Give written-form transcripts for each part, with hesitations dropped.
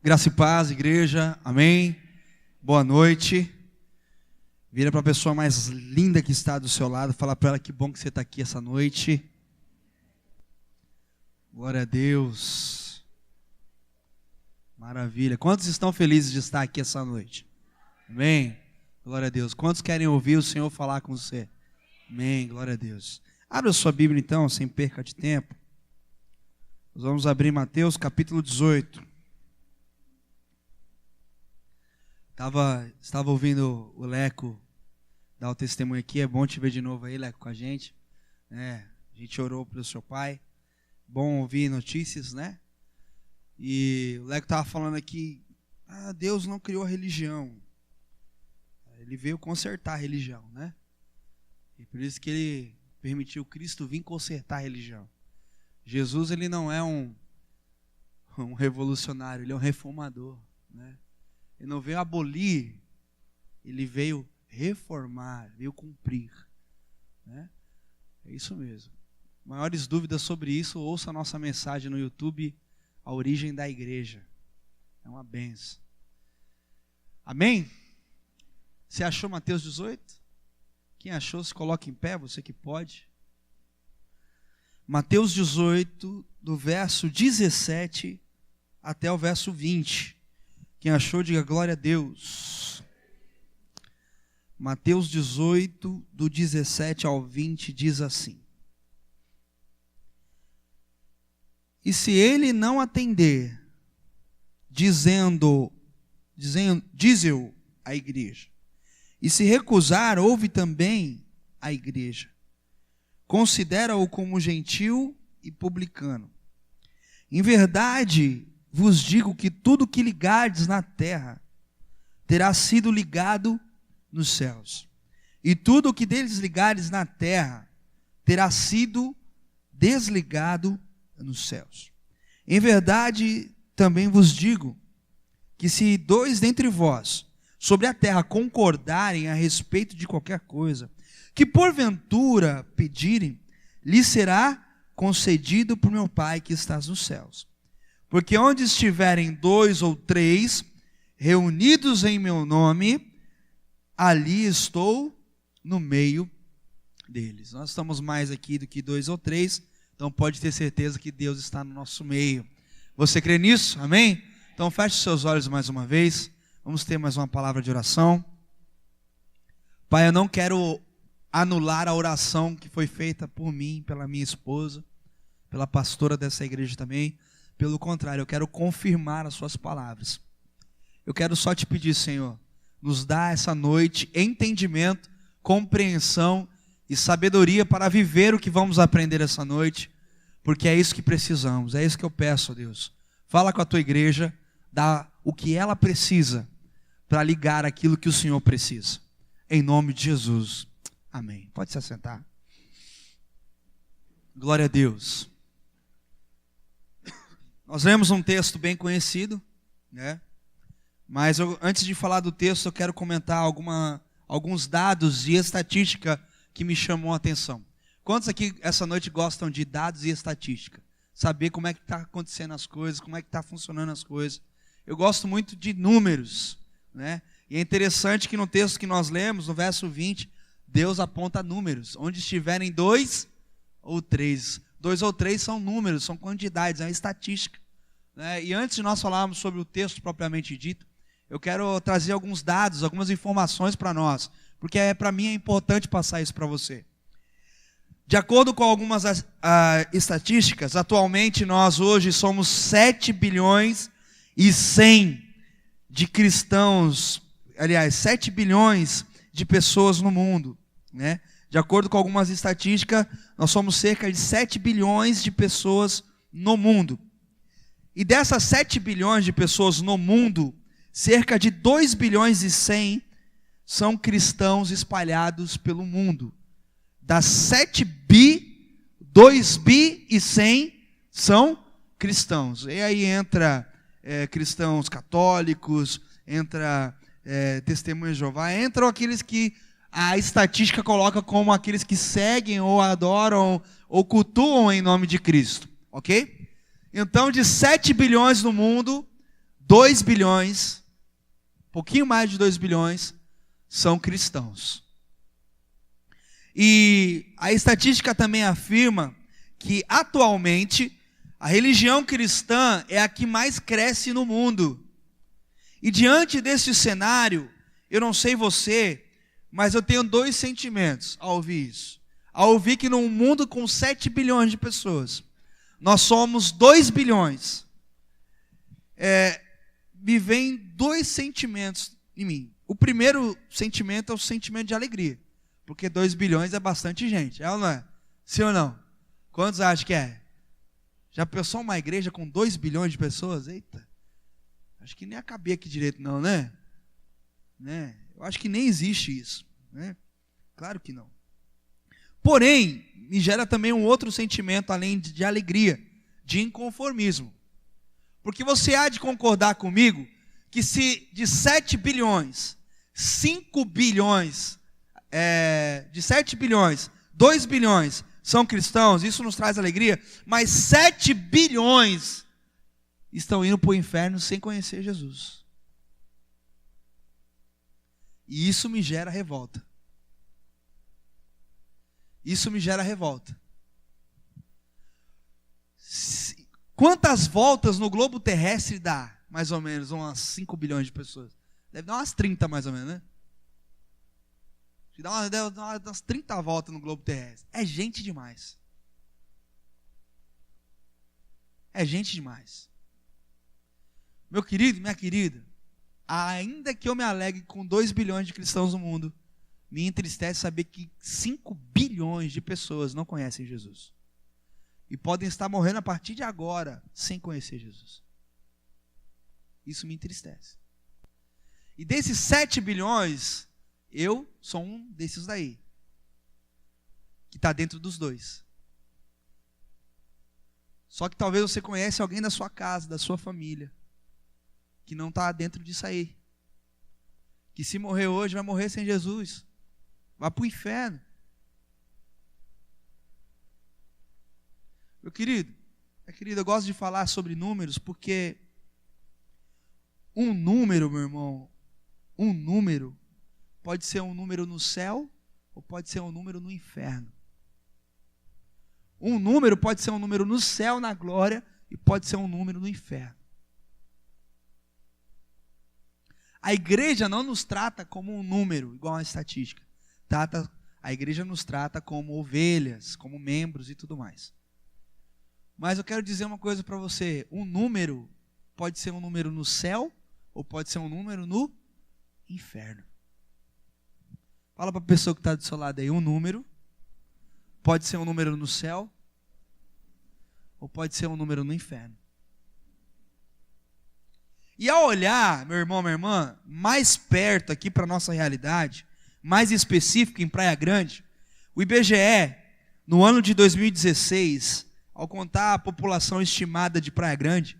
Graça e paz, igreja, amém. Boa noite. Vira para a pessoa mais linda que está do seu lado, fala para ela que bom que você está aqui essa noite. Glória a Deus. Maravilha. Quantos estão felizes de estar aqui essa noite? Amém. Glória a Deus. Quantos querem ouvir o Senhor falar com você? Amém. Glória a Deus. Abra a sua Bíblia então, sem perca de tempo. Nós vamos abrir Mateus capítulo 18. Estava ouvindo o Leco dar o testemunho aqui. É bom te ver de novo aí, Leco, com a gente. A gente orou pelo seu pai. Bom ouvir notícias, né? E o Leco estava falando aqui, Deus não criou a religião. Ele veio consertar a religião, né? E por isso que ele permitiu Cristo vir consertar a religião. Jesus, ele não é um revolucionário, ele é um reformador, né? Ele não veio abolir, ele veio reformar, veio cumprir, né? É isso mesmo. Maiores dúvidas sobre isso, ouça a nossa mensagem no YouTube, A Origem da Igreja. É uma benção. Amém? Você achou Mateus 18? Quem achou, se coloca em pé, você que pode. Mateus 18, do verso 17 até o verso 20. Quem achou, diga glória a Deus. Mateus 18, do 17 ao 20, diz assim: E se ele não atender, diz-o à igreja, e se recusar, ouve também a igreja. Considera-o como gentil e publicano. Em verdade, vos digo que tudo que ligardes na terra terá sido ligado nos céus, e tudo o que desligardes na terra terá sido desligado nos céus. Em verdade, também vos digo que se dois dentre vós sobre a terra concordarem a respeito de qualquer coisa que porventura pedirem, lhe será concedido por meu Pai que estás nos céus. Porque onde estiverem dois ou três reunidos em meu nome, ali estou no meio deles. Nós estamos mais aqui do que dois ou três, então pode ter certeza que Deus está no nosso meio. Você crê nisso? Amém? Então feche seus olhos mais uma vez. Vamos ter mais uma palavra de oração. Pai, eu não quero anular a oração que foi feita por mim, pela minha esposa, pela pastora dessa igreja também. Pelo contrário, eu quero confirmar as suas palavras. Eu quero só te pedir, Senhor, nos dá essa noite entendimento, compreensão e sabedoria para viver o que vamos aprender essa noite, porque é isso que precisamos, é isso que eu peço, Deus. Fala com a tua igreja, dá o que ela precisa para ligar aquilo que o Senhor precisa. Em nome de Jesus. Amém. Pode se assentar. Glória a Deus. Nós lemos um texto bem conhecido, né? Mas antes de falar do texto, eu quero comentar alguns dados e estatística que me chamou a atenção. Quantos aqui essa noite gostam de dados e estatística? Saber como é que está acontecendo as coisas, como é que está funcionando as coisas. Eu gosto muito de números, né? E é interessante que no texto que nós lemos, no verso 20, Deus aponta números. Onde estiverem dois ou três. Dois ou três são números, são quantidades, é uma estatística, né? E antes de nós falarmos sobre o texto propriamente dito, eu quero trazer alguns dados, algumas informações para nós, porque para mim é importante passar isso para você. De acordo com algumas estatísticas, atualmente nós hoje somos 7 bilhões e 100 de cristãos, aliás, 7 bilhões de pessoas no mundo, né? De acordo com algumas estatísticas, nós somos cerca de 7 bilhões de pessoas no mundo. E dessas 7 bilhões de pessoas no mundo, cerca de 2 bilhões e 100 são cristãos espalhados pelo mundo. Das 7 bi, 2 bi e 100 são cristãos. E aí entra cristãos católicos, entra testemunhas de Jeová, entram aqueles que a estatística coloca como aqueles que seguem ou adoram ou cultuam em nome de Cristo, ok? Então, de 7 bilhões no mundo, 2 bilhões, um pouquinho mais de 2 bilhões, são cristãos. E a estatística também afirma que, atualmente, a religião cristã é a que mais cresce no mundo. E diante desse cenário, eu não sei você, mas eu tenho 2 sentimentos ao ouvir isso. Ao ouvir que num mundo com 7 bilhões de pessoas, nós somos 2 bilhões. Me vem 2 sentimentos em mim. O primeiro sentimento é o sentimento de alegria, porque 2 bilhões é bastante gente, é ou não é? Sim ou não? Quantos acham que é? Já pensou uma igreja com 2 bilhões de pessoas? Eita, acho que nem ia caber aqui direito não, né? Eu acho que nem existe isso, né? Claro que não. Porém, me gera também um outro sentimento, além de alegria, de inconformismo. Porque você há de concordar comigo que se de 7 bilhões, 5 bilhões, de 7 bilhões, 2 bilhões são cristãos, isso nos traz alegria, mas 7 bilhões estão indo para o inferno sem conhecer Jesus. E isso me gera revolta. Isso me gera revolta. Quantas voltas no globo terrestre dá? Mais ou menos, umas 5 bilhões de pessoas. Deve dar umas 30 mais ou menos, né? Deve dar umas 30 voltas no globo terrestre. É gente demais. É gente demais. Meu querido, minha querida, ainda que eu me alegre com 2 bilhões de cristãos no mundo, me entristece saber que 5 bilhões de pessoas não conhecem Jesus. E podem estar morrendo a partir de agora sem conhecer Jesus. Isso me entristece. E desses 7 bilhões, eu sou um desses daí, que está dentro dos 2. Só que talvez você conhece alguém da sua casa, da sua família, que não está dentro disso aí. Que se morrer hoje, vai morrer sem Jesus. Vai para o inferno. Meu querido, eu gosto de falar sobre números porque um número, meu irmão, um número pode ser um número no céu ou pode ser um número no inferno. Um número pode ser um número no céu, na glória, e pode ser um número no inferno. A igreja não nos trata como um número, igual a estatística. A igreja nos trata como ovelhas, como membros e tudo mais. Mas eu quero dizer uma coisa para você. Um número pode ser um número no céu ou pode ser um número no inferno. Fala para a pessoa que está do seu lado aí. Um número pode ser um número no céu ou pode ser um número no inferno. E ao olhar, meu irmão, minha irmã, mais perto aqui para a nossa realidade, mais específico em Praia Grande, o IBGE, no ano de 2016, ao contar a população estimada de Praia Grande,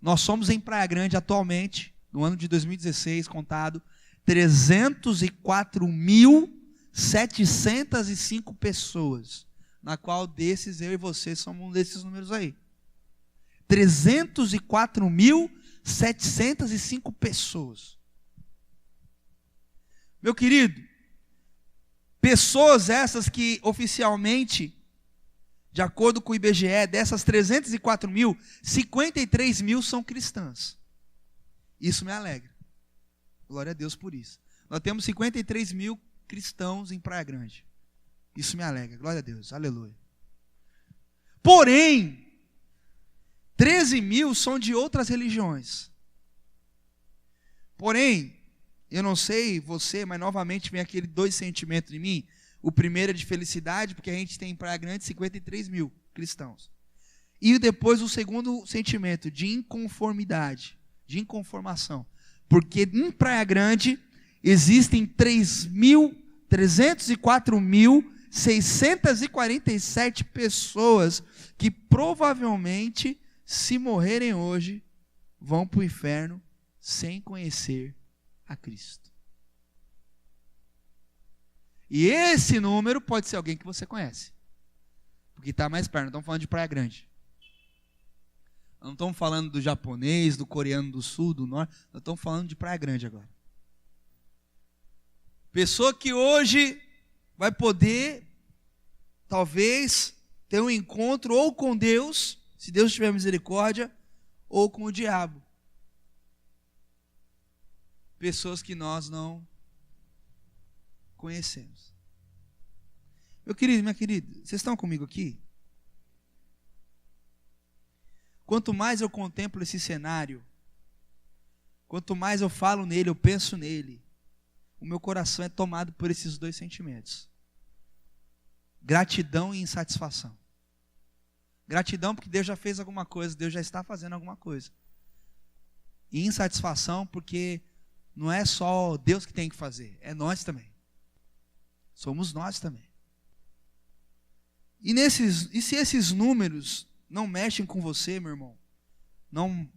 nós somos em Praia Grande atualmente, no ano de 2016, contado, 304.705 pessoas, na qual desses eu e você somos um desses números aí. 304.705 pessoas. Meu querido, pessoas essas que oficialmente, de acordo com o IBGE, dessas 304 mil, 53 mil são cristãs. Isso me alegra. Glória a Deus por isso. Nós temos 53 mil cristãos em Praia Grande. Isso me alegra. Glória a Deus. Aleluia. Porém, 13 mil são de outras religiões. Porém, eu não sei você, mas novamente vem aquele 2 sentimentos em mim. O primeiro é de felicidade, porque a gente tem em Praia Grande 53 mil cristãos. E depois o segundo sentimento, de inconformidade, de inconformação. Porque em Praia Grande existem 304.647 pessoas que provavelmente, se morrerem hoje, vão para o inferno sem conhecer a Cristo. E esse número pode ser alguém que você conhece, porque está mais perto, não estamos falando de Praia Grande. Não estamos falando do japonês, do coreano do sul, do norte. Nós estamos falando de Praia Grande agora. Pessoa que hoje vai poder, talvez, ter um encontro ou com Deus, se Deus tiver misericórdia, ou com o diabo. Pessoas que nós não conhecemos. Meu querido, minha querida, vocês estão comigo aqui? Quanto mais eu contemplo esse cenário, quanto mais eu falo nele, eu penso nele, o meu coração é tomado por esses dois sentimentos: gratidão e insatisfação. Gratidão porque Deus já fez alguma coisa, Deus já está fazendo alguma coisa. E insatisfação porque não é só Deus que tem que fazer, é nós também. Somos nós também. E se esses números não mexem com você, meu irmão, não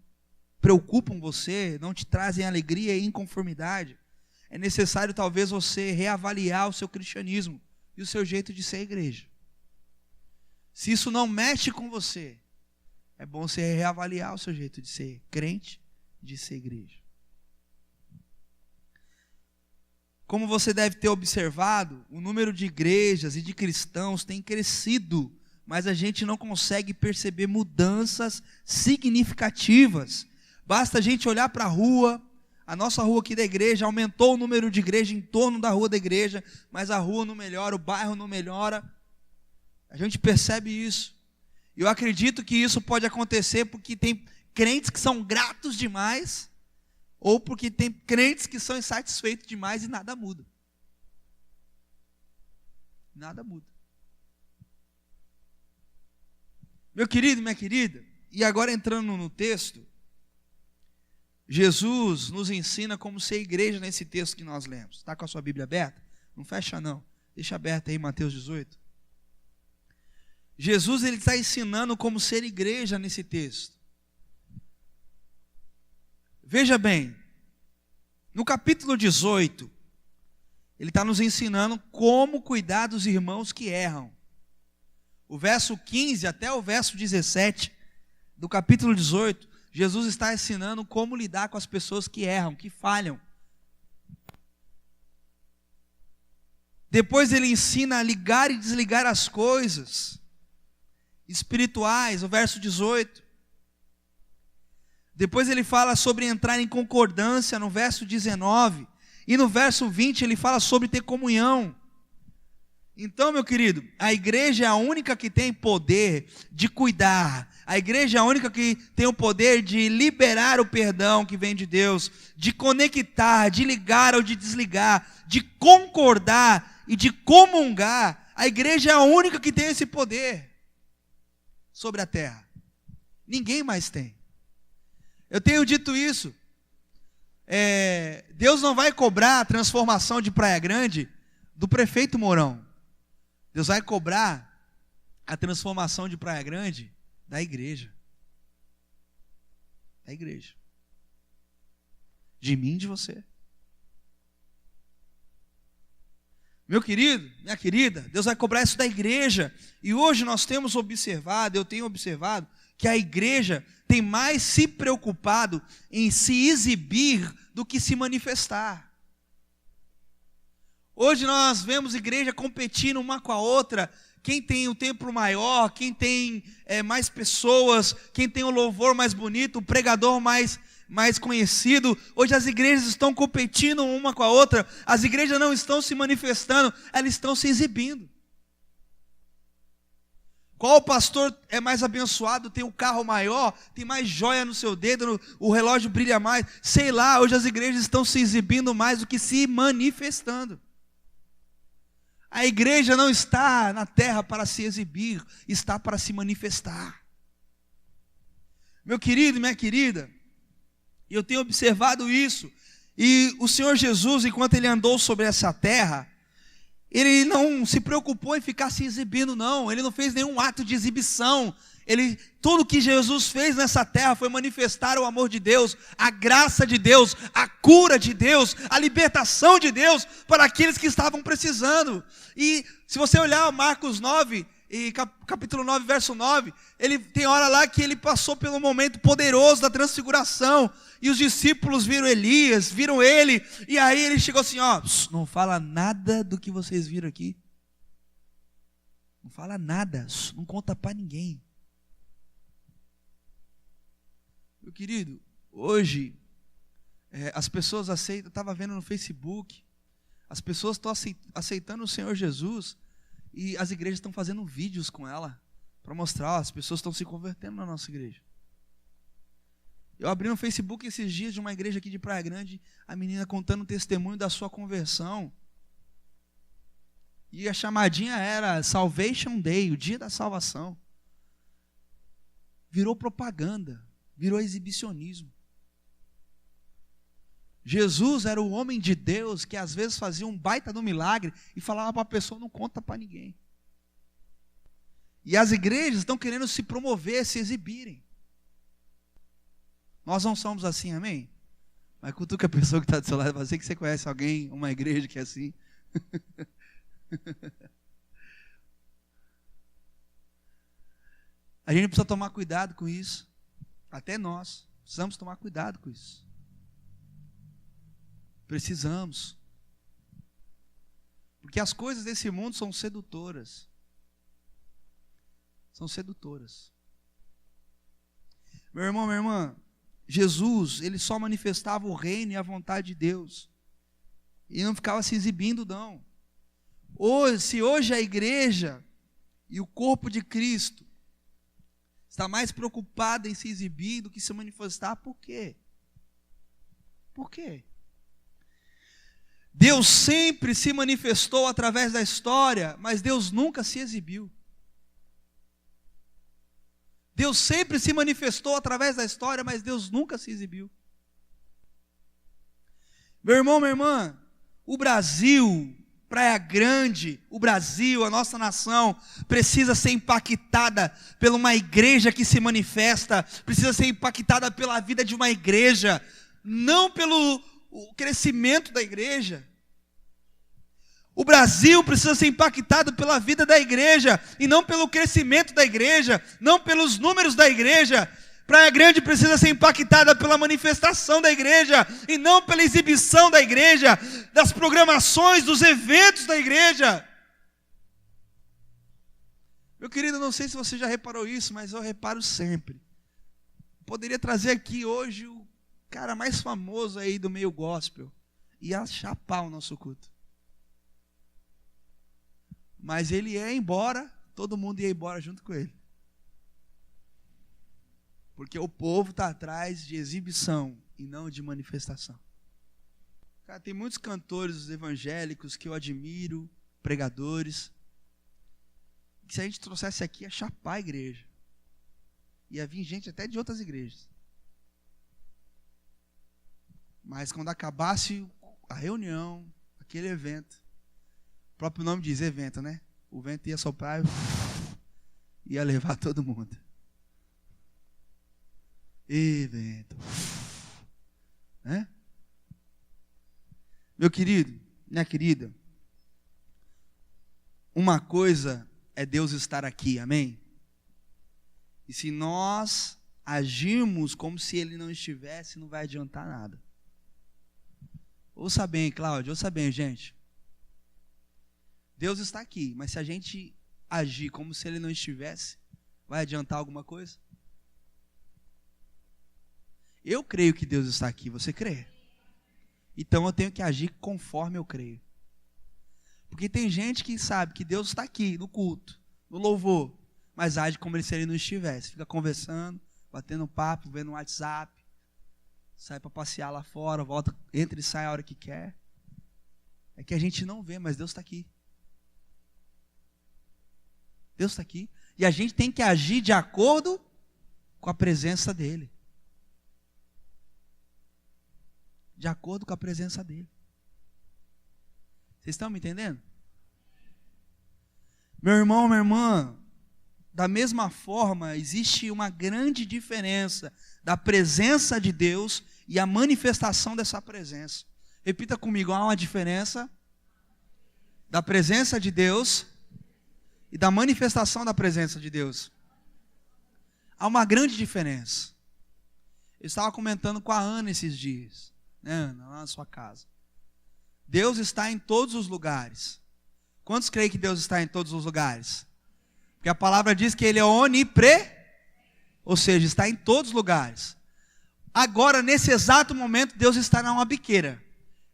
preocupam você, não te trazem alegria e inconformidade, é necessário talvez você reavaliar o seu cristianismo e o seu jeito de ser igreja. Se isso não mexe com você, é bom você reavaliar o seu jeito de ser crente, de ser igreja. Como você deve ter observado, o número de igrejas e de cristãos tem crescido, mas a gente não consegue perceber mudanças significativas. Basta a gente olhar para a rua, a nossa rua aqui da igreja, aumentou o número de igrejas em torno da rua da igreja, mas a rua não melhora, o bairro não melhora. A gente percebe isso. Eu acredito que isso pode acontecer porque tem crentes que são gratos demais, ou porque tem crentes que são insatisfeitos demais e nada muda. Nada muda. Meu querido e minha querida, e agora entrando no texto, Jesus nos ensina como ser igreja nesse texto que nós lemos. Está com a sua Bíblia aberta? Não fecha não, deixa aberta aí Mateus 18. Jesus ele está ensinando como ser igreja nesse texto. Veja bem, no capítulo 18, ele está nos ensinando como cuidar dos irmãos que erram. O verso 15 até o verso 17 do capítulo 18, Jesus está ensinando como lidar com as pessoas que erram, que falham. Depois ele ensina a ligar e desligar as coisas espirituais, o verso 18. Depois ele fala sobre entrar em concordância, no verso 19. E no verso 20 ele fala sobre ter comunhão. Então, meu querido, a igreja é a única que tem poder de cuidar. A igreja é a única que tem o poder de liberar o perdão que vem de Deus, de conectar, de ligar ou de desligar, de concordar e de comungar. A igreja é a única que tem esse poder sobre a terra. Ninguém mais tem. Eu tenho dito isso. Deus não vai cobrar a transformação de Praia Grande do prefeito Mourão. Deus vai cobrar a transformação de Praia Grande da igreja. Da igreja. De mim e de você. Meu querido, minha querida, Deus vai cobrar isso da igreja. E hoje nós temos observado, eu tenho observado, que a igreja tem mais se preocupado em se exibir do que se manifestar. Hoje nós vemos igreja competindo uma com a outra, quem tem o templo maior, quem tem mais pessoas, quem tem o louvor mais bonito, o pregador mais conhecido. Hoje as igrejas estão competindo uma com a outra, as igrejas não estão se manifestando, elas estão se exibindo. Qual pastor é mais abençoado, tem o carro maior, tem mais joia no seu dedo, o relógio brilha mais, sei lá, hoje as igrejas estão se exibindo mais do que se manifestando. A igreja não está na terra para se exibir, está para se manifestar. Meu querido e minha querida, eu tenho observado isso, e o Senhor Jesus, enquanto ele andou sobre essa terra, ele não se preocupou em ficar se exibindo, não. Ele não fez nenhum ato de exibição. Tudo que Jesus fez nessa terra foi manifestar o amor de Deus, a graça de Deus, a cura de Deus, a libertação de Deus para aqueles que estavam precisando. E se você olhar Marcos 9, e capítulo 9, verso 9, ele tem hora lá que ele passou pelo momento poderoso da transfiguração, e os discípulos viram Elias, viram ele, e aí ele chegou assim, ó, não fala nada do que vocês viram aqui. Não fala nada, não conta para ninguém. Meu querido, hoje, as pessoas aceitam, eu estava vendo no Facebook, as pessoas estão aceitando o Senhor Jesus, e as igrejas estão fazendo vídeos com ela, para mostrar, as pessoas estão se convertendo na nossa igreja. Eu abri no Facebook esses dias de uma igreja aqui de Praia Grande, a menina contando o testemunho da sua conversão, e a chamadinha era Salvation Day, o dia da salvação. Virou propaganda, virou exibicionismo. Jesus era o homem de Deus que às vezes fazia um baita do milagre e falava para a pessoa, não conta para ninguém. E as igrejas estão querendo se promover, se exibirem. Nós não somos assim, amém? Mas cutuca a pessoa que está do seu lado, você que você conhece alguém, uma igreja que é assim. A gente precisa tomar cuidado com isso. Até nós precisamos tomar cuidado com isso. Precisamos. Porque as coisas desse mundo são sedutoras. São sedutoras. Meu irmão, minha irmã, Jesus, ele só manifestava o reino e a vontade de Deus. E não ficava se exibindo, não. Se hoje a igreja e o corpo de Cristo está mais preocupado em se exibir do que se manifestar, por quê? Por quê? Deus sempre se manifestou através da história, mas Deus nunca se exibiu. Deus sempre se manifestou através da história, mas Deus nunca se exibiu. Meu irmão, minha irmã, o Brasil, Praia Grande, o Brasil, a nossa nação, precisa ser impactada por uma igreja que se manifesta, precisa ser impactada pela vida de uma igreja, não pelo crescimento da igreja. O Brasil precisa ser impactado pela vida da igreja, e não pelo crescimento da igreja, não pelos números da igreja. Praia Grande precisa ser impactada pela manifestação da igreja, e não pela exibição da igreja, das programações, dos eventos da igreja. Meu querido, não sei se você já reparou isso, mas eu reparo sempre. Poderia trazer aqui hoje o cara mais famoso aí do meio gospel, ia chapar o nosso culto. Mas ele ia embora, todo mundo ia embora junto com ele. Porque o povo está atrás de exibição e não de manifestação. Cara, tem muitos cantores evangélicos que eu admiro, pregadores, que se a gente trouxesse aqui ia chapar a igreja. Ia vir gente até de outras igrejas. Mas quando acabasse a reunião, aquele evento, o próprio nome diz evento, né? O vento ia soprar e ia levar todo mundo. Evento. Né? Meu querido, minha querida, uma coisa é Deus estar aqui, amém? E se nós agirmos como se Ele não estivesse, não vai adiantar nada. Ouça bem, Cláudio, ouça bem, gente. Deus está aqui, mas se a gente agir como se Ele não estivesse, vai adiantar alguma coisa? Eu creio que Deus está aqui, você crê? Então eu tenho que agir conforme eu creio. Porque tem gente que sabe que Deus está aqui no culto, no louvor, mas age como se Ele não estivesse. Fica conversando, batendo papo, vendo no WhatsApp, sai para passear lá fora, volta, entra e sai a hora que quer. É que a gente não vê, mas Deus está aqui. Deus está aqui. E a gente tem que agir de acordo com a presença dEle. De acordo com a presença dEle. Vocês estão me entendendo? Meu irmão, minha irmã, da mesma forma, existe uma grande diferença da presença de Deus e a manifestação dessa presença. Repita comigo, há uma diferença da presença de Deus e da manifestação da presença de Deus. Há uma grande diferença. Eu estava comentando com a Ana esses dias, né, Ana, lá na sua casa. Deus está em todos os lugares. Quantos creem que Deus está em todos os lugares? Porque a palavra diz que Ele é ou seja, está em todos os lugares. Agora, nesse exato momento, Deus está numa biqueira.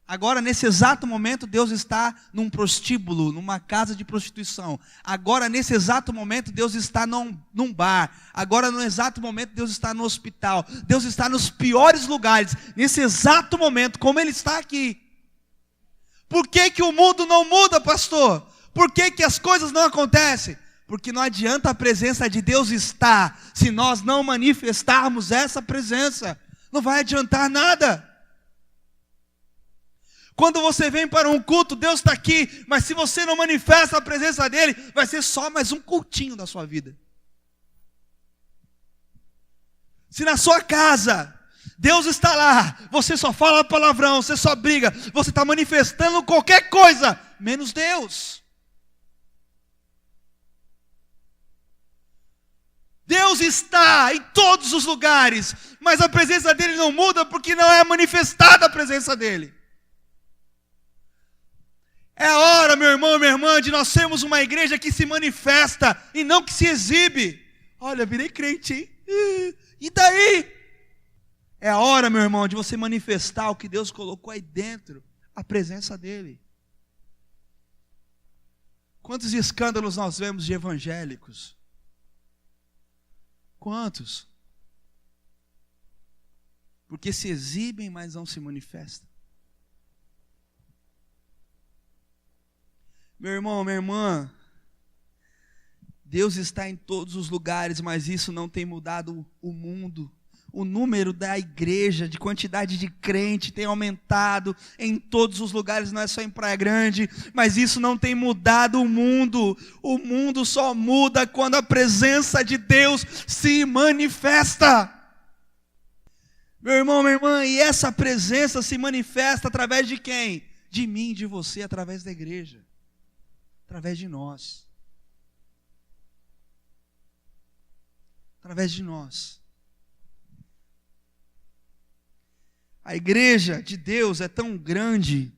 Agora, nesse exato momento, Deus está num prostíbulo, numa casa de prostituição. Agora, nesse exato momento, Deus está num bar. Agora, no exato momento, Deus está no hospital. Deus está nos piores lugares. Nesse exato momento, como Ele está aqui. Por que que o mundo não muda, pastor? Por que que as coisas não acontecem? Porque não adianta a presença de Deus estar, se nós não manifestarmos essa presença. Não vai adiantar nada. Quando você vem para um culto, Deus está aqui, mas se você não manifesta a presença dEle, vai ser só mais um cultinho da sua vida. Se na sua casa, Deus está lá, você só fala palavrão, você só briga, você está manifestando qualquer coisa, menos Deus. Deus está em todos os lugares, mas a presença dEle não muda porque não é manifestada a presença dEle. É a hora, meu irmão, minha irmã, de nós sermos uma igreja que se manifesta e não que se exibe. Olha, virei crente, hein? E daí? É a hora, meu irmão, de você manifestar o que Deus colocou aí dentro, a presença dEle. Quantos escândalos nós vemos de evangélicos? Quantos? Porque se exibem, mas não se manifestam. Meu irmão, minha irmã, Deus está em todos os lugares, mas isso não tem mudado o mundo. O número da igreja, de quantidade de crente tem aumentado em todos os lugares, não é só em Praia Grande, mas isso não tem mudado o mundo. O mundo só muda quando a presença de Deus se manifesta. Meu irmão, minha irmã, e essa presença se manifesta através de quem? De mim, de você, através da igreja. Através de nós. Através de nós. A igreja de Deus é tão grande,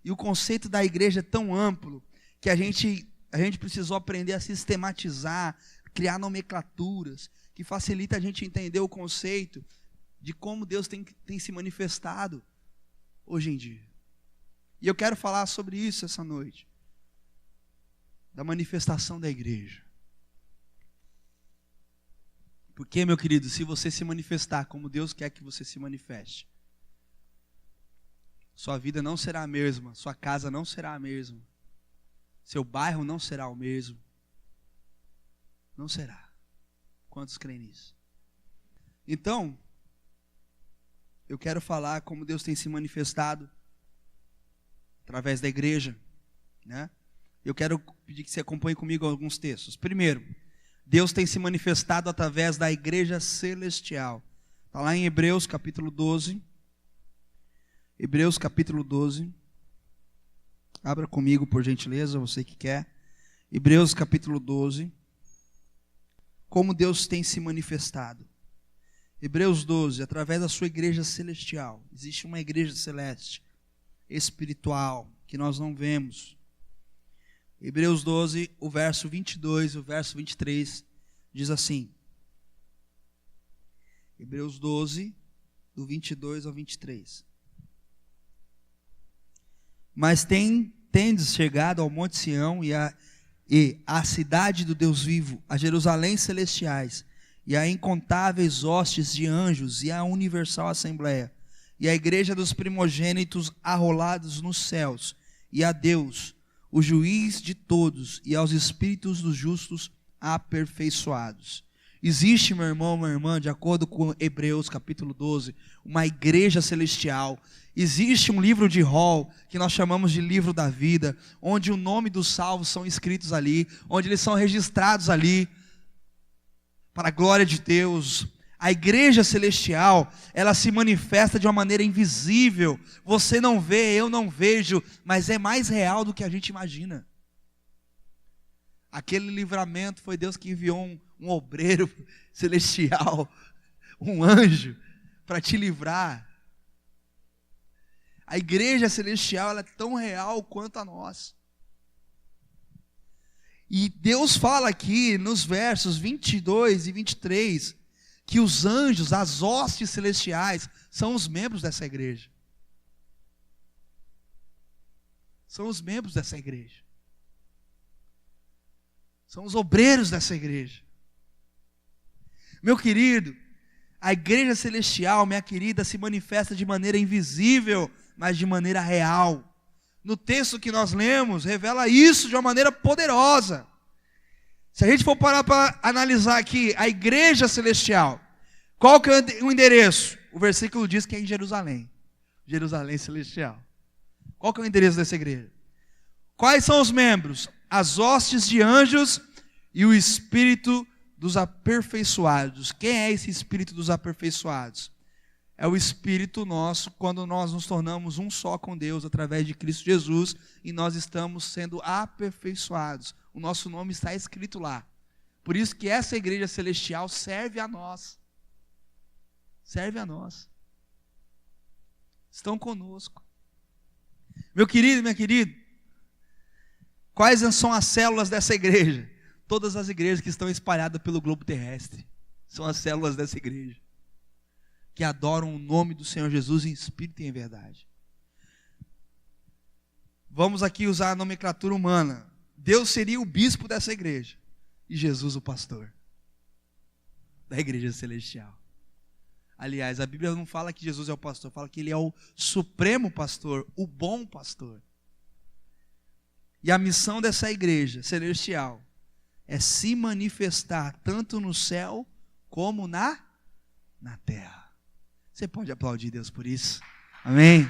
e o conceito da igreja é tão amplo, que a gente precisou aprender a sistematizar, criar nomenclaturas, que facilita a gente entender o conceito de como Deus tem se manifestado hoje em dia. E eu quero falar sobre isso essa noite. Da manifestação da igreja. Porque, meu querido, se você se manifestar como Deus quer que você se manifeste, sua vida não será a mesma, sua casa não será a mesma, seu bairro não será o mesmo. Não será. Quantos creem nisso? Então, eu quero falar como Deus tem se manifestado através da igreja, né? Eu quero pedir que você acompanhe comigo alguns textos. Primeiro, Deus tem se manifestado através da igreja celestial. Está lá em Hebreus capítulo 12. Hebreus capítulo 12. Abra comigo, por gentileza, você que quer. Hebreus capítulo 12. Como Deus tem se manifestado. Hebreus 12, através da sua igreja celestial. Existe uma igreja celeste, espiritual, que nós não vemos. Hebreus 12, o verso 22, o verso 23, diz assim. Hebreus 12, do 22 ao 23. Mas tendes chegado ao Monte Sião e à cidade do Deus vivo, a Jerusalém celestiais, e a incontáveis hostes de anjos, e a universal assembleia, e a igreja dos primogênitos arrolados nos céus, e a Deus, o juiz de todos, e aos espíritos dos justos aperfeiçoados. Existe, meu irmão, minha irmã, de acordo com Hebreus capítulo 12, uma igreja celestial. Existe um livro de rol, que nós chamamos de livro da vida, onde o nome dos salvos são escritos ali, onde eles são registrados ali, para a glória de Deus. A igreja celestial, ela se manifesta de uma maneira invisível. Você não vê, eu não vejo, mas é mais real do que a gente imagina. Aquele livramento foi Deus que enviou um obreiro celestial, um anjo, para te livrar. A igreja celestial, ela é tão real quanto a nós. E Deus fala aqui nos versos 22 e 23, que os anjos, as hostes celestiais, são os membros dessa igreja. São os membros dessa igreja. São os obreiros dessa igreja. Meu querido, a igreja celestial, minha querida, se manifesta de maneira invisível, mas de maneira real. No texto que nós lemos, revela isso de uma maneira poderosa. Se a gente for parar para analisar aqui a igreja celestial, qual que é o endereço? O versículo diz que é em Jerusalém. Jerusalém celestial. Qual que é o endereço dessa igreja? Quais são os membros? As hostes de anjos e o espírito dos aperfeiçoados. Quem é esse espírito dos aperfeiçoados? É o espírito nosso quando nós nos tornamos um só com Deus através de Cristo Jesus e nós estamos sendo aperfeiçoados. O nosso nome está escrito lá. Por isso que essa igreja celestial serve a nós. Serve a nós. Estão conosco. Meu querido, minha querida, quais são as células dessa igreja? Todas as igrejas que estão espalhadas pelo globo terrestre são as células dessa igreja, que adoram o nome do Senhor Jesus em espírito e em verdade. Vamos aqui usar a nomenclatura humana. Deus seria o bispo dessa igreja e Jesus o pastor da igreja celestial. Aliás, a Bíblia não fala que Jesus é o pastor, fala que ele é o supremo pastor, o bom pastor. E a missão dessa igreja celestial é se manifestar tanto no céu como na terra. Você pode aplaudir Deus por isso? Amém?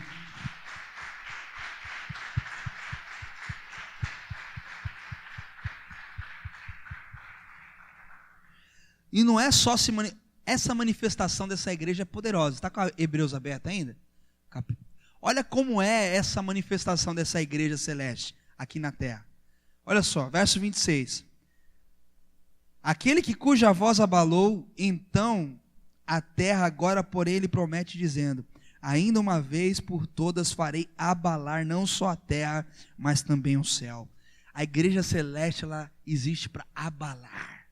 E não é só essa manifestação dessa igreja é poderosa. Está com a Hebreus aberta ainda? Olha como é essa manifestação dessa igreja celeste aqui na terra. Olha só, verso 26. Aquele que cuja voz abalou, então a terra agora por ele promete dizendo: ainda uma vez por todas farei abalar não só a terra, mas também o céu. A igreja celeste, ela existe para abalar,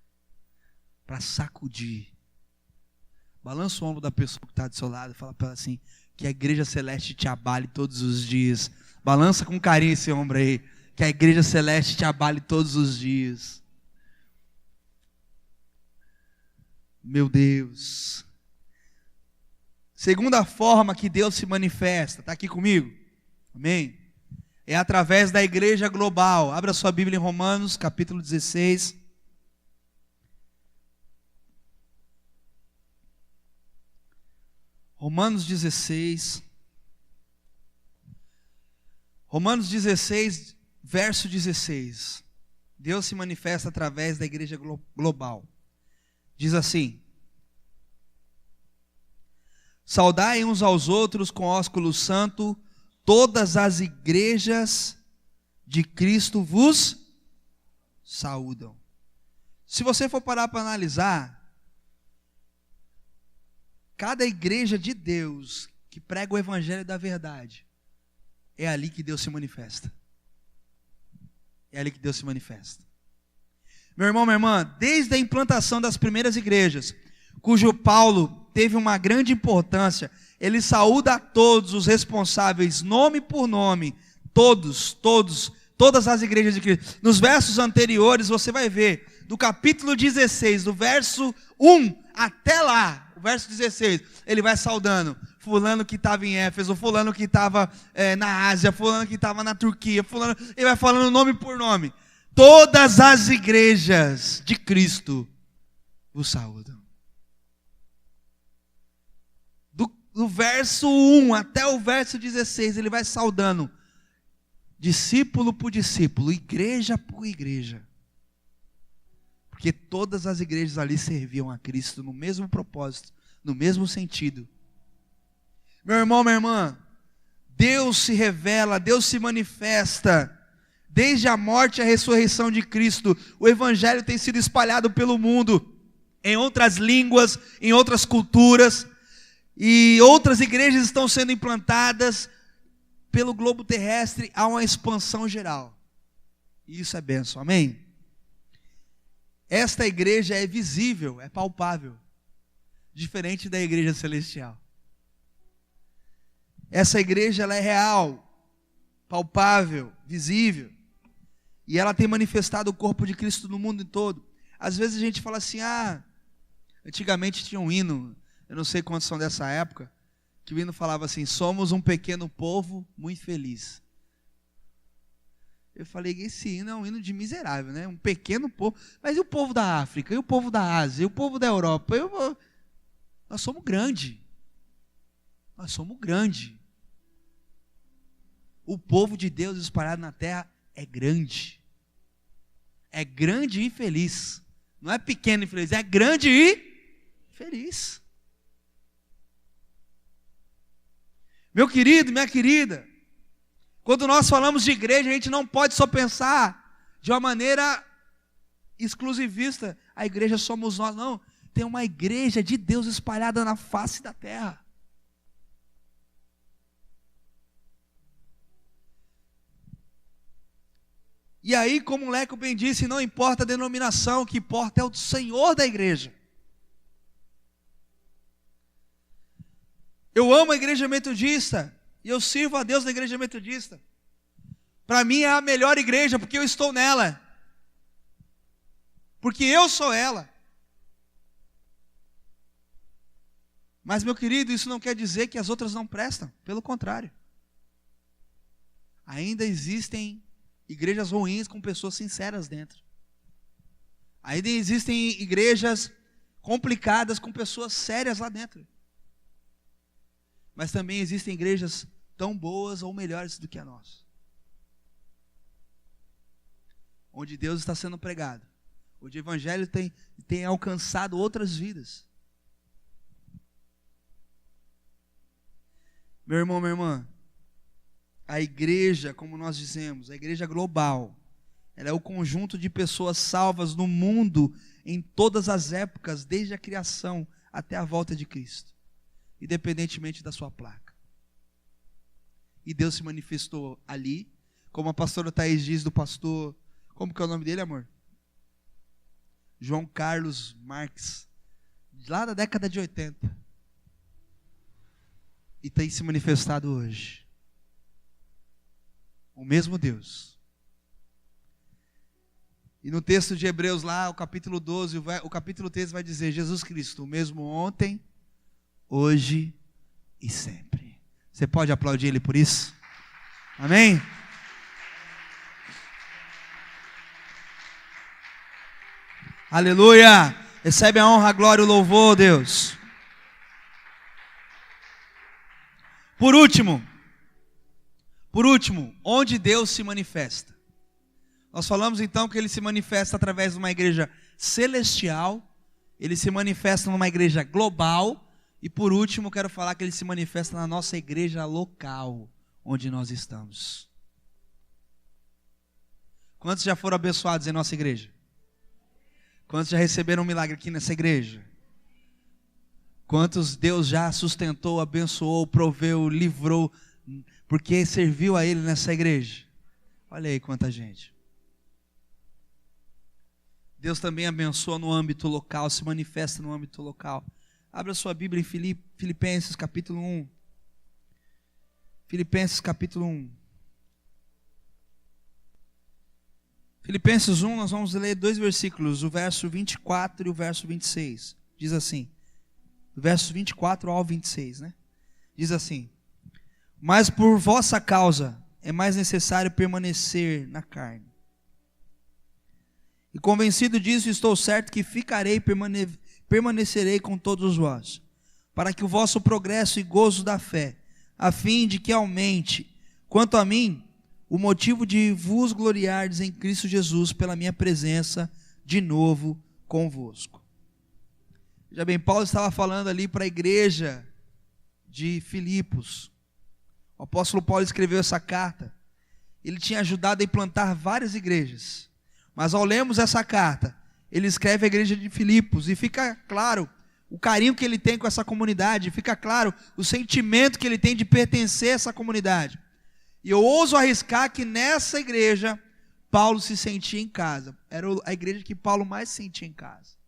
para sacudir. Balança o ombro da pessoa que está do seu lado e fala para ela assim: que a igreja celeste te abale todos os dias. Balança com carinho esse ombro aí. Que a igreja celeste te abale todos os dias. Meu Deus. Segunda forma que Deus se manifesta, está aqui comigo? Amém? É através da igreja global. Abra sua Bíblia em Romanos, capítulo 16. Romanos 16. Romanos 16, verso 16. Deus se manifesta através da igreja global. Diz assim: saudai uns aos outros com ósculo santo, todas as igrejas de Cristo vos saúdam. Se você for parar para analisar, cada igreja de Deus que prega o evangelho da verdade, é ali que Deus se manifesta. É ali que Deus se manifesta. Meu irmão, minha irmã, desde a implantação das primeiras igrejas, cujo Paulo teve uma grande importância, ele saúda a todos os responsáveis, nome por nome, todas as igrejas de Cristo. Nos versos anteriores você vai ver, do capítulo 16, do verso 1 até lá, o verso 16, ele vai saudando fulano que estava em Éfeso, fulano que estava na Ásia, fulano que estava na Turquia, fulano, ele vai falando nome por nome. Todas as igrejas de Cristo vos saúdam. Do verso 1 até o verso 16, ele vai saudando, discípulo por discípulo, igreja por igreja. Porque todas as igrejas ali serviam a Cristo no mesmo propósito, no mesmo sentido. Meu irmão, minha irmã, Deus se revela, Deus se manifesta Desde a morte e a ressurreição de Cristo, o evangelho tem sido espalhado pelo mundo, em outras línguas, em outras culturas, e outras igrejas estão sendo implantadas pelo globo terrestre. Há uma expansão geral, e isso é bênção, amém? Esta igreja é visível, é palpável, diferente da igreja celestial. Essa igreja, ela é real, palpável, visível, e ela tem manifestado o corpo de Cristo no mundo todo. Às vezes a gente fala assim, antigamente tinha um hino, eu não sei quantos são dessa época, que o hino falava assim: somos um pequeno povo muito feliz. Eu falei, esse hino é um hino de miserável, né? Um pequeno povo. Mas e o povo da África? E o povo da Ásia? E o povo da Europa? Nós somos grande. Nós somos grande. O povo de Deus espalhado na terra é grande. É grande e feliz. Não é pequeno e feliz, é grande e feliz. Meu querido, minha querida, quando nós falamos de igreja, a gente não pode só pensar de uma maneira exclusivista, a igreja somos nós, não. Tem uma igreja de Deus espalhada na face da terra. E aí, como o Leco bem disse, não importa a denominação, o que importa é o Senhor da igreja. Eu amo a igreja metodista, e eu sirvo a Deus na igreja metodista. Para mim é a melhor igreja, porque eu estou nela. Porque eu sou ela. Mas, meu querido, isso não quer dizer que as outras não prestam. Pelo contrário. Ainda existem igrejas ruins com pessoas sinceras dentro. Ainda existem igrejas complicadas com pessoas sérias lá dentro. Mas também existem igrejas tão boas ou melhores do que a nossa, onde Deus está sendo pregado, onde o evangelho tem alcançado outras vidas. Meu irmão, minha irmã, a igreja, como nós dizemos, a igreja global, ela é o conjunto de pessoas salvas no mundo em todas as épocas, desde a criação até a volta de Cristo, independentemente da sua placa. E Deus se manifestou ali, como a pastora Thaís diz do pastor, como que é o nome dele, amor? João Carlos Marques, lá da década de 80. E tem se manifestado hoje. O mesmo Deus. E no texto de Hebreus lá, o capítulo 12, o capítulo 13 vai dizer: Jesus Cristo, o mesmo ontem, hoje e sempre. Você pode aplaudir Ele por isso? Amém? Aleluia! Recebe a honra, a glória e o louvor, Deus. Por último, onde Deus se manifesta? Nós falamos então que Ele se manifesta através de uma igreja celestial, Ele se manifesta numa igreja global, e por último quero falar que Ele se manifesta na nossa igreja local, onde nós estamos. Quantos já foram abençoados em nossa igreja? Quantos já receberam um milagre aqui nessa igreja? Quantos Deus já sustentou, abençoou, proveu, livrou, porque serviu a Ele nessa igreja? Olha aí quanta gente. Deus também abençoa no âmbito local, se manifesta no âmbito local. Abra sua Bíblia em Filipenses capítulo 1. Filipenses capítulo 1. Filipenses 1, nós vamos ler 2 versículos, o verso 24 e o verso 26. Diz assim, do verso 24 ao 26, né? Diz assim: mas por vossa causa é mais necessário permanecer na carne. E convencido disso, estou certo que ficarei e permanecerei com todos vós, para que o vosso progresso e gozo da fé, a fim de que aumente, quanto a mim, o motivo de vos gloriardes em Cristo Jesus pela minha presença de novo convosco. Já bem, Paulo estava falando ali para a igreja de Filipos. O apóstolo Paulo escreveu essa carta, ele tinha ajudado a implantar várias igrejas. Mas ao lermos essa carta, ele escreve a igreja de Filipos, e fica claro o carinho que ele tem com essa comunidade, fica claro o sentimento que ele tem de pertencer a essa comunidade. E eu ouso arriscar que nessa igreja, Paulo se sentia em casa. Era a igreja que Paulo mais se sentia em casa.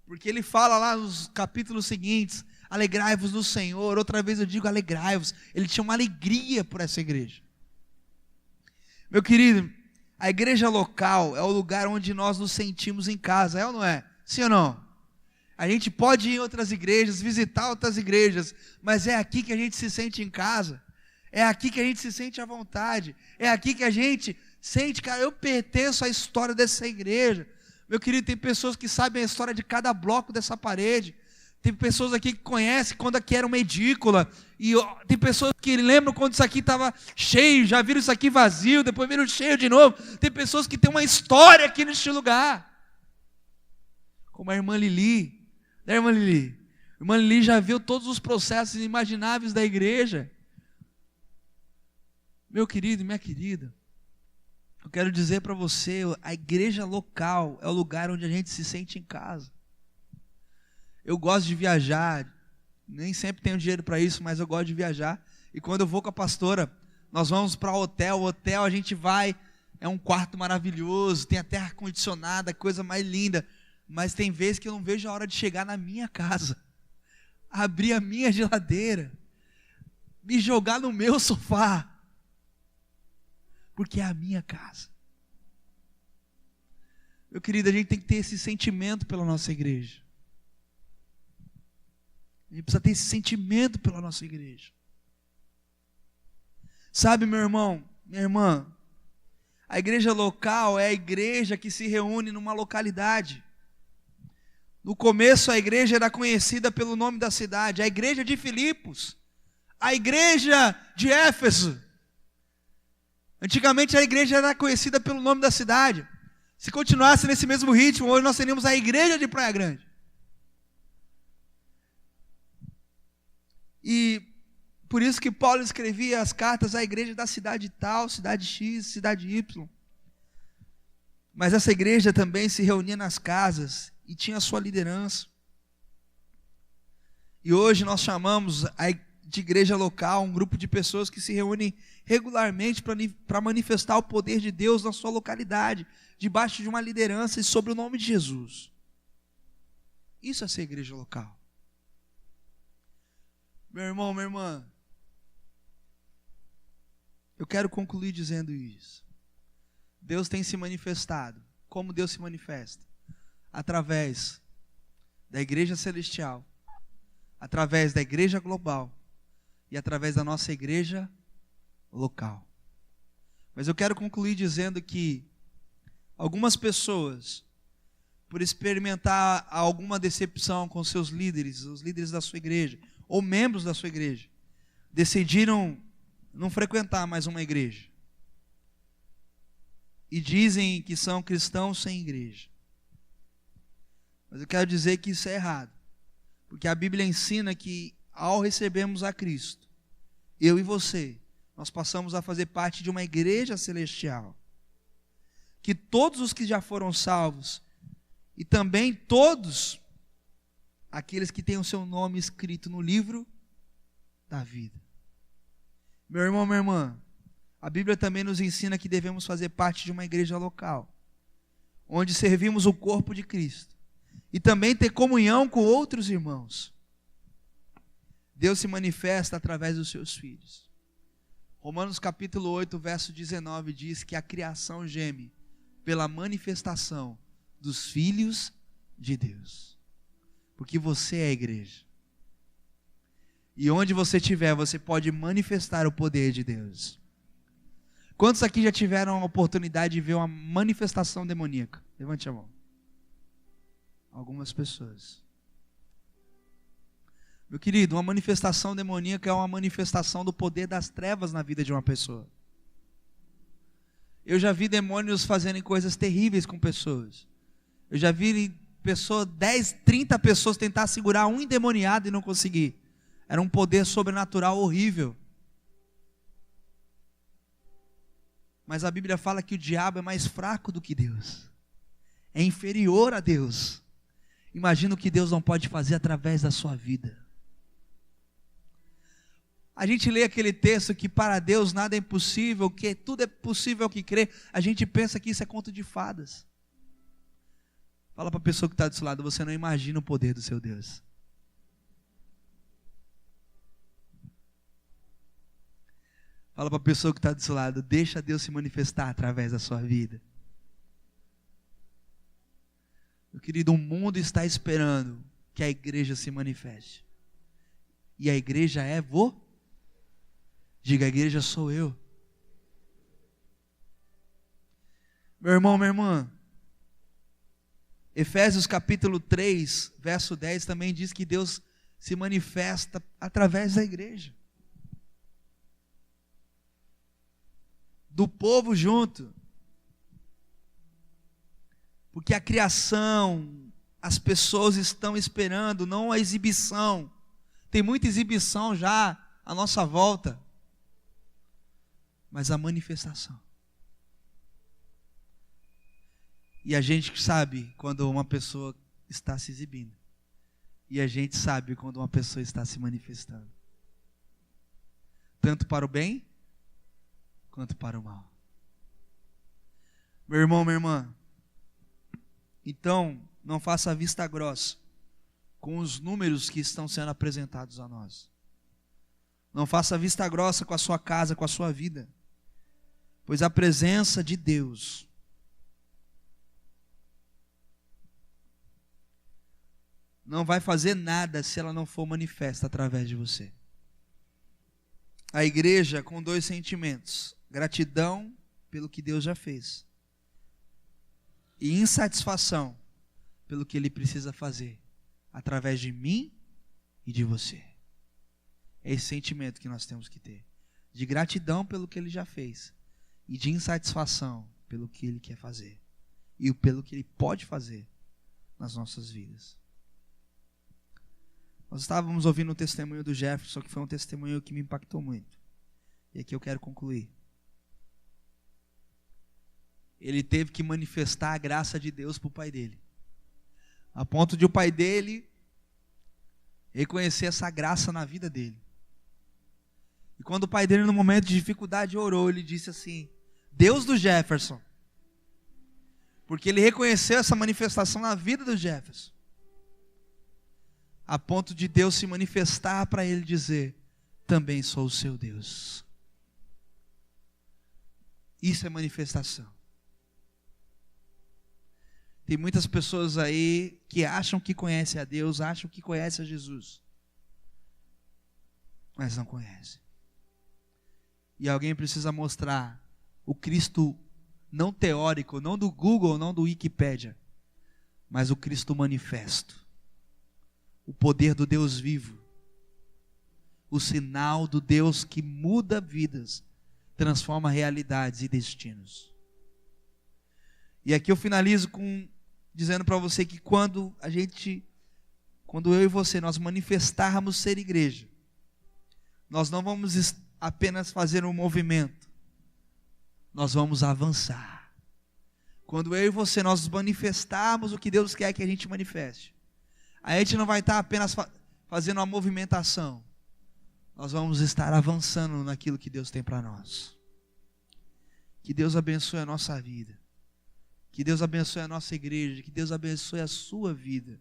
Porque ele fala lá nos capítulos seguintes: alegrai-vos no Senhor. Outra vez eu digo alegrai-vos. Ele tinha uma alegria por essa igreja. Meu querido, a igreja local é o lugar onde nós nos sentimos em casa, é ou não é? Sim ou não? A gente pode ir em outras igrejas, visitar outras igrejas, mas é aqui que a gente se sente em casa. É aqui que a gente se sente à vontade. É aqui que a gente sente, cara, eu pertenço à história dessa igreja. Meu querido, tem pessoas que sabem a história de cada bloco dessa parede. Tem pessoas aqui que conhecem quando aqui era uma edícula. E tem pessoas que lembram quando isso aqui estava cheio, já viram isso aqui vazio, depois viram cheio de novo. Tem pessoas que têm uma história aqui neste lugar. Como a irmã Lili. Né, irmã Lili? A irmã Lili já viu todos os processos inimagináveis da igreja. Meu querido, minha querida, eu quero dizer para você, a igreja local é o lugar onde a gente se sente em casa. Eu gosto de viajar, nem sempre tenho dinheiro para isso, mas eu gosto de viajar. E quando eu vou com a pastora, nós vamos para o hotel a gente vai, é um quarto maravilhoso, tem até ar-condicionado, coisa mais linda. Mas tem vezes que eu não vejo a hora de chegar na minha casa, abrir a minha geladeira, me jogar no meu sofá, porque é a minha casa. Meu querido, a gente tem que ter esse sentimento pela nossa igreja. A gente precisa ter esse sentimento pela nossa igreja. Sabe, meu irmão, minha irmã, a igreja local é a igreja que se reúne numa localidade. No começo a igreja era conhecida pelo nome da cidade, a igreja de Filipos, a igreja de Éfeso. Antigamente a igreja era conhecida pelo nome da cidade. Se continuasse nesse mesmo ritmo, hoje nós teríamos a igreja de Praia Grande. E por isso que Paulo escrevia as cartas à igreja da cidade tal, cidade X, cidade Y. Mas essa igreja também se reunia nas casas e tinha a sua liderança. E hoje nós chamamos de igreja local um grupo de pessoas que se reúnem regularmente para manifestar o poder de Deus na sua localidade, debaixo de uma liderança e sobre o nome de Jesus. Isso é ser igreja local. Meu irmão, minha irmã, eu quero concluir dizendo isso. Deus tem se manifestado. Como Deus se manifesta? Através da igreja celestial, através da igreja global e através da nossa igreja local. Mas eu quero concluir dizendo que algumas pessoas, por experimentar alguma decepção com seus líderes, os líderes da sua igreja, ou membros da sua igreja, decidiram não frequentar mais uma igreja. E dizem que são cristãos sem igreja. Mas eu quero dizer que isso é errado. Porque a Bíblia ensina que ao recebermos a Cristo, eu e você, nós passamos a fazer parte de uma igreja celestial. Que todos os que já foram salvos, e também todos aqueles que têm o seu nome escrito no livro da vida. Meu irmão, minha irmã, a Bíblia também nos ensina que devemos fazer parte de uma igreja local, onde servimos o corpo de Cristo, e também ter comunhão com outros irmãos. Deus se manifesta através dos seus filhos. Romanos capítulo 8, verso 19 diz que a criação geme pela manifestação dos filhos de Deus. Porque você é a igreja. E onde você estiver, você pode manifestar o poder de Deus. Quantos aqui já tiveram a oportunidade de ver uma manifestação demoníaca? Levante a mão. Algumas pessoas. Meu querido, uma manifestação demoníaca é uma manifestação do poder das trevas na vida de uma pessoa. Eu já vi demônios fazendo coisas terríveis com pessoas. Eu já vi 10, 30 pessoas tentar segurar um endemoniado e não conseguir. Era um poder sobrenatural horrível. Mas a Bíblia fala que o diabo é mais fraco do que Deus. É inferior a Deus. Imagina o que Deus não pode fazer através da sua vida. A gente lê aquele texto que para Deus nada é impossível, que tudo é possível ao que crê. A gente pensa que isso é conto de fadas. Fala para a pessoa que está do seu lado, você não imagina o poder do seu Deus. Fala para a pessoa que está do seu lado, deixa Deus se manifestar através da sua vida. Meu querido, o mundo está esperando que a igreja se manifeste. E a igreja é Diga, a igreja sou eu. Meu irmão, minha irmã, Efésios capítulo 3, verso 10 também diz que Deus se manifesta através da igreja. Do povo junto. Porque a criação, as pessoas estão esperando, não a exibição. Tem muita exibição já à nossa volta. Mas a manifestação. E a gente sabe quando uma pessoa está se exibindo. E a gente sabe quando uma pessoa está se manifestando. Tanto para o bem, quanto para o mal. Meu irmão, minha irmã, então não faça vista grossa com os números que estão sendo apresentados a nós. Não faça vista grossa com a sua casa, com a sua vida. Pois a presença de Deus não vai fazer nada se ela não for manifesta através de você. A igreja com dois sentimentos: gratidão pelo que Deus já fez e insatisfação pelo que Ele precisa fazer através de mim e de você. É esse sentimento que nós temos que ter, de gratidão pelo que Ele já fez e de insatisfação pelo que Ele quer fazer e pelo que Ele pode fazer nas nossas vidas. Nós estávamos ouvindo o testemunho do Jefferson, que foi um testemunho que me impactou muito. E aqui eu quero concluir. Ele teve que manifestar a graça de Deus para o pai dele, a ponto de o pai dele reconhecer essa graça na vida dele. E quando o pai dele, no momento de dificuldade, orou, ele disse assim: Deus do Jefferson. Porque ele reconheceu essa manifestação na vida do Jefferson, a ponto de Deus se manifestar para ele dizer: também sou o seu Deus. Isso é manifestação. Tem muitas pessoas aí que acham que conhecem a Deus, acham que conhecem a Jesus, mas não conhecem. E alguém precisa mostrar o Cristo não teórico, não do Google, não do Wikipédia, mas o Cristo manifesto. O poder do Deus vivo. O sinal do Deus que muda vidas, transforma realidades e destinos. E aqui eu finalizo dizendo para você que quando eu e você, nós manifestarmos ser igreja, nós não vamos apenas fazer um movimento, nós vamos avançar. Quando eu e você, nós manifestarmos o que Deus quer que a gente manifeste, a gente não vai estar apenas fazendo uma movimentação, nós vamos estar avançando naquilo que Deus tem para nós. Que Deus abençoe a nossa vida, que Deus abençoe a nossa igreja, que Deus abençoe a sua vida,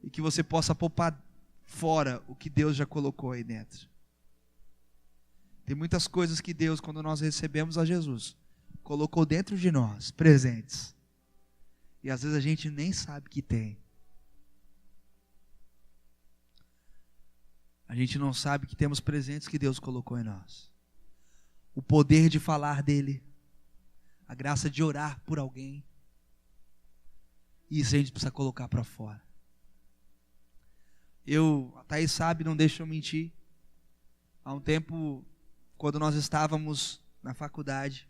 e que você possa poupar fora o que Deus já colocou aí dentro. Tem muitas coisas que Deus, quando nós recebemos a Jesus, colocou dentro de nós, presentes, e às vezes a gente nem sabe que tem. A gente não sabe que temos presentes que Deus colocou em nós. O poder de falar dele, a graça de orar por alguém. Isso a gente precisa colocar para fora. A Thaís sabe, não deixa eu mentir. Há um tempo, quando nós estávamos na faculdade,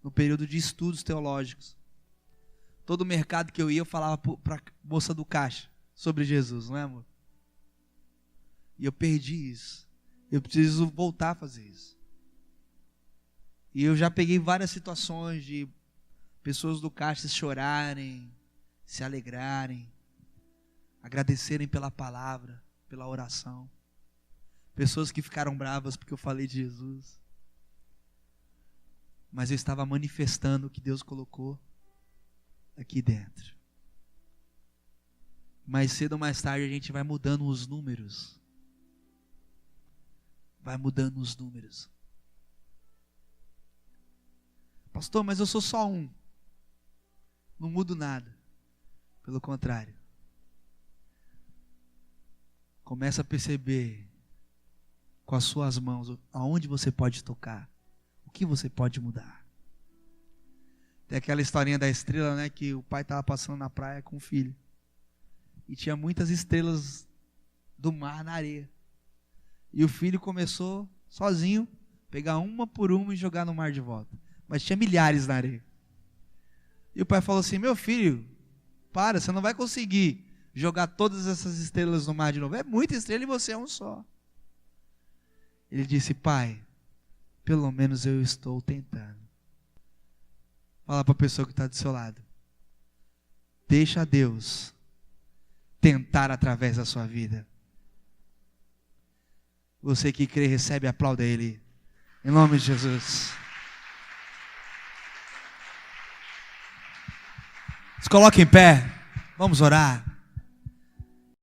no período de estudos teológicos, todo mercado que eu ia, eu falava para a moça do caixa sobre Jesus, não é, amor? E eu perdi isso. Eu preciso voltar a fazer isso. E eu já peguei várias situações de pessoas do caixa chorarem, se alegrarem, agradecerem pela palavra, pela oração. Pessoas que ficaram bravas porque eu falei de Jesus. Mas eu estava manifestando o que Deus colocou aqui dentro. Mais cedo ou mais tarde a gente vai mudando os números. Vai mudando os números. Pastor, mas eu sou só um. Não mudo nada. Pelo contrário. Começa a perceber com as suas mãos aonde você pode tocar. O que você pode mudar. Tem aquela historinha da estrela, né? Que o pai estava passando na praia com o filho. E tinha muitas estrelas do mar na areia. E o filho começou sozinho, pegar uma por uma e jogar no mar de volta. Mas tinha milhares na areia. E o pai falou assim: meu filho, para, você não vai conseguir jogar todas essas estrelas no mar de novo. É muita estrela e você é um só. Ele disse: pai, pelo menos eu estou tentando. Fala para a pessoa que está do seu lado. Deixa Deus tentar através da sua vida. Você que crê, recebe, aplauda Ele. Em nome de Jesus. Se coloque em pé. Vamos orar.